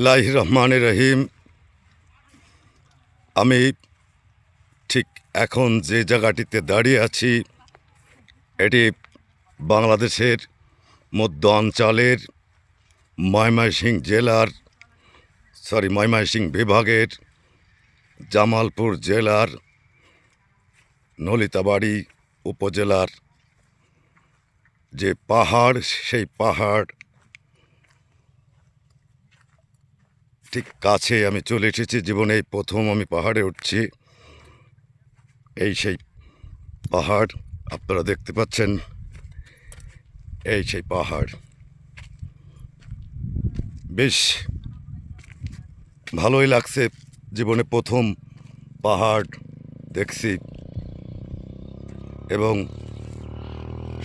রহমানির রহিম। আমি ঠিক এখন যে জায়গাটিতে দাঁড়িয়ে আছি এটি বাংলাদেশের মধ্য অঞ্চলের ময়মনসিংহ বিভাগের জামালপুর জেলার নলিতাবাড়ি উপজেলার যে পাহাড়, সেই পাহাড় ঠিক কাছে আমি চলে এসেছি। জীবনে এই প্রথম আমি পাহাড়ে উঠছি। এই সেই পাহাড় আপনারা দেখতে পাচ্ছেন, এই সেই পাহাড়। বেশ ভালোই লাগছে, জীবনে প্রথম পাহাড় দেখছি এবং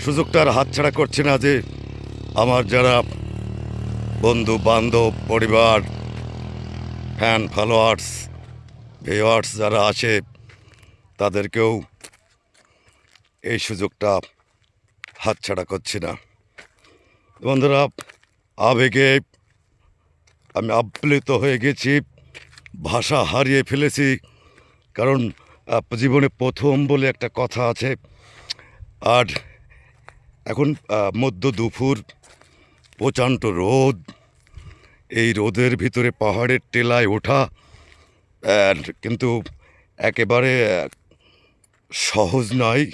সুযোগটা আর হাতছাড়া করছে না যে আমার যারা বন্ধু বান্ধব, পরিবার, ফ্যান ফলোয়ার্স, ভিউয়ার্স যারা আছে তাদেরকেও এই সুযোগটা হাতছাড়া করছি না। বন্ধুরা, আবেগে আমি আপ্লুত হয়ে গেছি, ভাষা হারিয়ে ফেলেছি। কারণ জীবনে প্রথম বলে একটা কথা আছে। আর এখন মধ্য দুপুর, প্রচণ্ড রোদ। এই রোদের ভিতরে পাহাড়ের টেলায় ওঠা কিন্তু একেবারে সহজ নয়,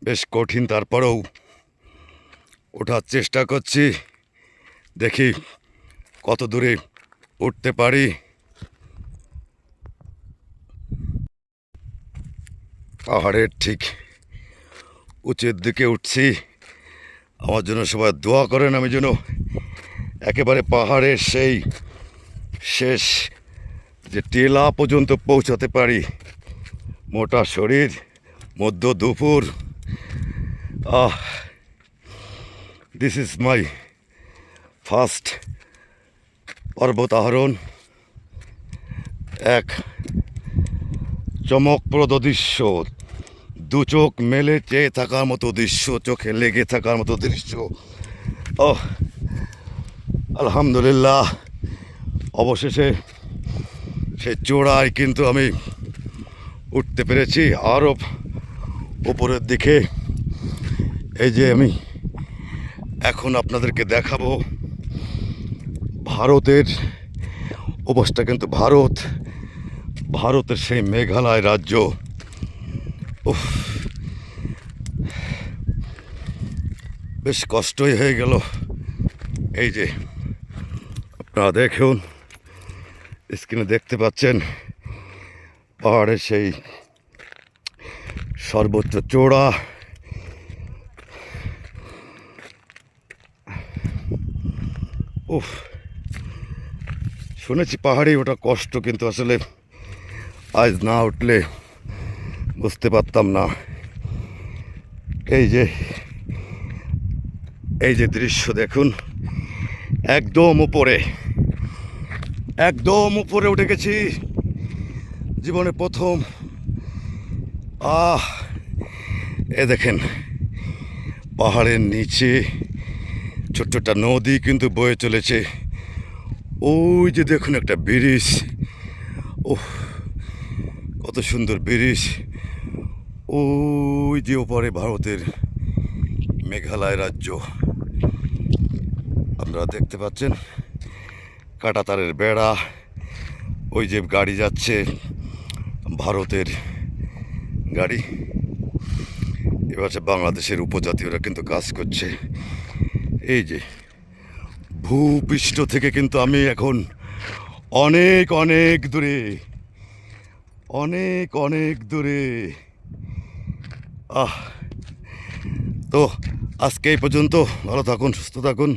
বেশ কঠিন। তারপরেও ওঠার চেষ্টা করছি, দেখি কত দূরে উঠতে পারি। পাহাড়ের ঠিক উঁচের দিকে উঠছি। আমার জন্য সবাই দোয়া করেন, আমি যেন একেবারে পাহাড়ের সেই শেষ যে টেলা পর্যন্ত পৌঁছাতে পারি। মোটা শরীর, মধ্য দুপুর। দিস ইজ মাই ফার্স্ট পর্বত আরোহণ। এক চমকপ্রদ দৃশ্য, দু চোখ মেলে চেয়ে থাকার মতো দৃশ্য, চোখে লেগে থাকার মতো দৃশ্য। আলহামদুলিল্লাহ, অবশেষে সেই চূড়ায় কিন্তু আমি উঠতে পেরেছি। আরও উপরের দিকে এই যে আমি এখন আপনাদেরকে দেখাবো ভারতের অবস্থা। কিন্তু ভারতের সেই মেঘালয় রাজ্য। বেশ কষ্টই হয়ে গেল। এই যে আপনারা দেখুন, স্ক্রিনে দেখতে পাচ্ছেন পাহাড়ের সেই সর্বোচ্চ চূড়া। শুনেছি পাহাড়ে ওটা কষ্ট, কিন্তু আসলে আজ না উঠলে বুঝতে পারতাম না। এই যে দৃশ্য দেখুন, একদম উপরে উঠে গেছি, জীবনে প্রথম। এ দেখেন পাহাড়ের নিচে ছোট্ট একটা নদী কিন্তু বয়ে চলেছে। ওই যে দেখুন একটা ব্রিজ, কত সুন্দর ব্রিজ। ওই যে ওপারে ভারতের মেঘালয় রাজ্য আপনারা দেখতে পাচ্ছেন। কাঁটাতারের বেড়া, ওই যে গাড়ি যাচ্ছে, ভারতের গাড়ি। এবার বাংলাদেশের উপজাতীয়রা কিন্তু কাজ করছে। এই যে ভূপৃষ্ঠ থেকে কিন্তু আমি এখন অনেক দূরে। তো আজকে এই পর্যন্ত। ভালো থাকুন, সুস্থ থাকুন।